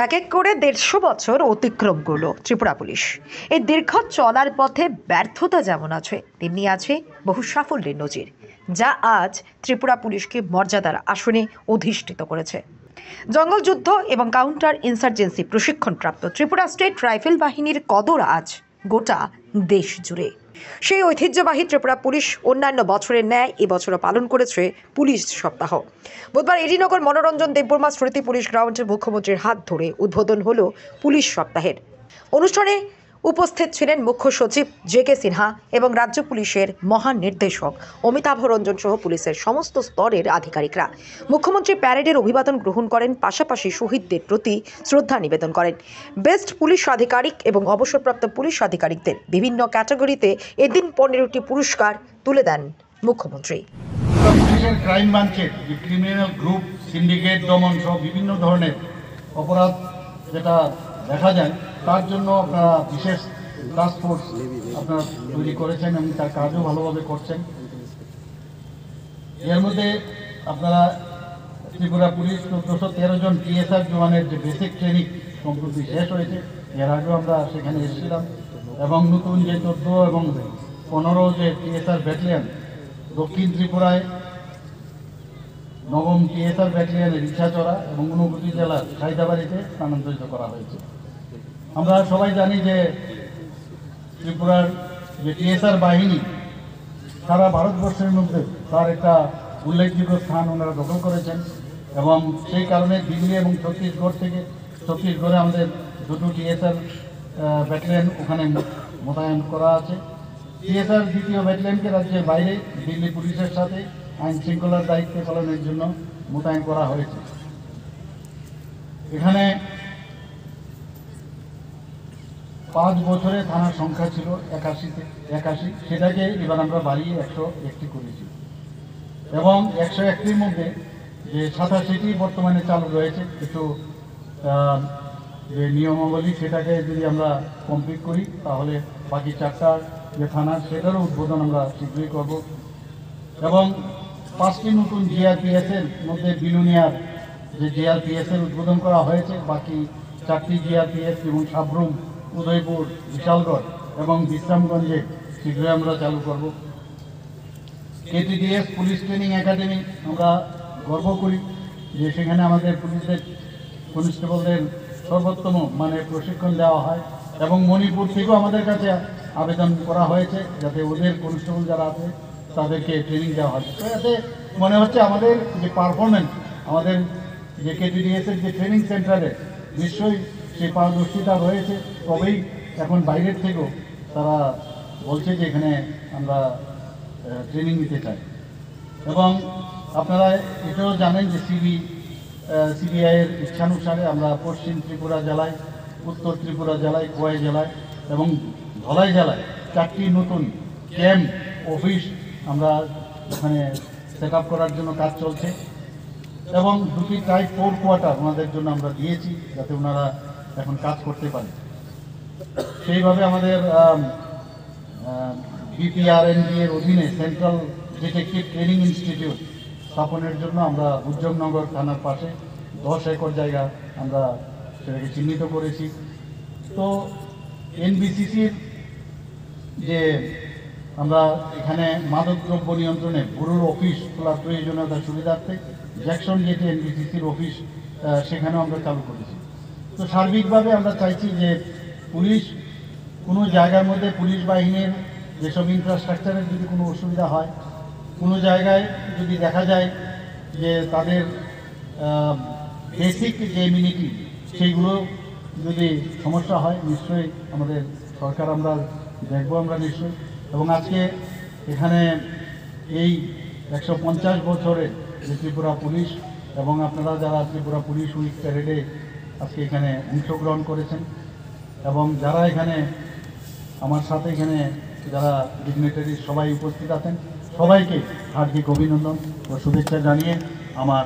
এক এক করে ১৫০ বছর অতিক্রম করলো ত্রিপুরা পুলিশ। এই দীর্ঘ চলার পথে ব্যর্থতা যেমন আছে, তেমনি আছে বহু সাফল্যের নজির, যা আজ ত্রিপুরা পুলিশকে মর্যাদার আসনে অধিষ্ঠিত করেছে। জঙ্গল যুদ্ধ এবং কাউন্টার ইনসার্জেন্সি প্রশিক্ষণপ্রাপ্ত ত্রিপুরা স্টেট রাইফেল বাহিনীর কদর আজ গোটা দেশ জুড়ে। সেই ঐতিহ্যবাহী ত্রিপুরা পুলিশ অন্যান্য বছরের ন্যায় এবছরও পালন করেছে পুলিশ সপ্তাহ। বুধবার এডিনগর মনোরঞ্জন দেববর্মা স্মৃতি পুলিশ গ্রাউন্ডে মুখ্যমন্ত্রীর হাত ধরে উদ্বোধন হলো পুলিশ সপ্তাহের। অনুষ্ঠানে উপস্থিত ছিলেন মুখ্য সচিব জে.কে. সিনহা এবং রাজ্য পুলিশের মহানির্দেশক অমিতাভ রঞ্জন সহ পুলিশের সমস্ত স্তরের আধিকারিকরা। মুখ্যমন্ত্রী প্যারেডের অভিবাদন গ্রহণ করেন, পাশাপাশি শহীদদের প্রতি শ্রদ্ধা নিবেদন করেন। বেস্ট পুলিশ আধিকারিক এবং অবসরপ্রাপ্ত পুলিশ আধিকারিকদের বিভিন্ন ক্যাটাগরিতে এদিন 15টি পুরস্কার তুলে দেন মুখ্যমন্ত্রী। পুলিশের ক্রাইম ব্রাঞ্চের যে ক্রিমিনাল গ্রুপ, সিন্ডিকেট দমন সহ বিভিন্ন ধরনের অপরাধ যেটা দেখা যায়, তার জন্য আপনারা বিশেষ টাস্ক ফোর্স আপনারা তৈরি করেছেন এবং তার কাজও ভালোভাবে করছেন। এর মধ্যে আপনারা ত্রিপুরা পুলিশ 1413 জন টিএসআর জওয়ানের যে বেসিক ট্রেনিং সম্প্রতি শেষ হয়েছে, এর আগেও আমরা সেখানে এসেছিলাম, এবং নতুন যে 14 এবং 15 যে টিএসআর ব্যাটালিয়ন দক্ষিণ ত্রিপুরায় নবম টিএসআর ব্যাটালিয়নের ইচ্ছাচড়া এবং ঊনকোটি জেলার সাইদাবাড়িতে স্থানান্তরিত করা হয়েছে। আমরা সবাই জানি যে ত্রিপুরার যে টিএসআর বাহিনী সারা ভারতবর্ষের মধ্যে তার একটা উল্লেখযোগ্য স্থান ওনারা দখল করেছেন, এবং সেই কারণে দিল্লি এবং ছত্তিশগড়ে আমাদের দুটো টিএসআর ব্যাটালিয়ন ওখানে মোতায়েন করা আছে। টিএসআর দ্বিতীয় ব্যাটালিয়নকে রাজ্যের বাইরে দিল্লি পুলিশের সাথে আইন শৃঙ্খলার দায়িত্ব পালনের জন্য মোতায়েন করা হয়েছে। এখানে 5 বছরে থানার সংখ্যা ছিল 81, সেটাকে এবার আমরা বাড়িয়ে 101টি করেছি, এবং 101টির মধ্যে যে 87টি বর্তমানে চালু রয়েছে। কিছু যে নিয়মাবলী সেটাকে যদি আমরা কমপ্লিট করি, তাহলে বাকি 4টা যে থানা সেটারও উদ্বোধন আমরা শীঘ্রই করব। এবং 5টি নতুন জিআরপিএসের মধ্যে বিলুনিয়ার যে জিআরপিএসের উদ্বোধন করা হয়েছে, বাকি 4টি জিআরপিএস এবং সাবরুম, উদয়পুর, বিশালগড় এবং বিশ্রামগঞ্জে শীঘ্রই আমরা চালু করব। কেটিডিএস পুলিশ ট্রেনিং একাডেমি আমরা গর্ব করি যে সেখানে আমাদের পুলিশের কনস্টেবলদের সর্বোত্তম মানের প্রশিক্ষণ দেওয়া হয়, এবং মণিপুর থেকেও আমাদের কাছে আবেদন করা হয়েছে যাতে ওদের কনস্টেবল যারা আছে তাদেরকে ট্রেনিং দেওয়া হয়। তো এতে মনে হচ্ছে আমাদের যে পারফরমেন্স, আমাদের যে কেটিডিএসের যে ট্রেনিং সেন্টারে নিশ্চয়ই সেই পারদর্শিতা রয়েছে, তবেই এখন বাইরের থেকেও তারা বলছে যে এখানে আমরা ট্রেনিং নিতে চাই। এবং আপনারা এটাও জানেন যে সিবিআইয়ের ইচ্ছানুসারে আমরা পশ্চিম ত্রিপুরা জেলায়, উত্তর ত্রিপুরা জেলায়, খোয়াই জেলায় এবং ধলাই জেলায় 4টি নতুন ক্যাম্প অফিস আমরা ওখানে সেট আপ করার জন্য কাজ চলছে, এবং 2টি টাইপ 4 কোয়ার্টার ওনাদের জন্য আমরা দিয়েছি যাতে ওনারা এখন কাজ করতে পারে। সেইভাবে আমাদের বিপিআরএনডি এর অধীনে সেন্ট্রাল ডিটেকটিভ ট্রেনিং ইনস্টিটিউট স্থাপনের জন্য আমরা উজ্জমনগর থানার পাশে 10 একর জায়গা আমরা সেটাকে চিহ্নিত করেছি। তো এনবিসিসির যে আমরা এখানে মাদকদ্রব্য নিয়ন্ত্রণে ব্যুরোর অফিস খোলার প্রয়োজনীয়তার সুবিধার্থে জ্যাকসন গেটে এনবিসিসির অফিস সেখানেও আমরা চালু করেছি। তো সার্বিকভাবে আমরা চাইছি যে পুলিশ কোনো জায়গার মধ্যে পুলিশ বাহিনীর যেসব ইনফ্রাস্ট্রাকচারের যদি কোনো অসুবিধা হয়, কোনো জায়গায় যদি দেখা যায় যে তাদের বেসিক যে এমিনিটি সেইগুলো যদি সমস্যা হয়, নিশ্চয়ই আমাদের সরকার আমরা দেখবো আমরা নিশ্চয়ই। এবং আজকে এখানে এই 150 বছরের যে ত্রিপুরা পুলিশ, এবং আপনারা যারা ত্রিপুরা পুলিশ উইক প্যারেডে আজকে এখানে অংশগ্রহণ করেছেন, এবং যারা এখানে আমার সাথে এখানে যারা ডিগনিটারি সবাই উপস্থিত আছেন, সবাইকে হার্দিক অভিনন্দন ও শুভেচ্ছা জানিয়ে আমার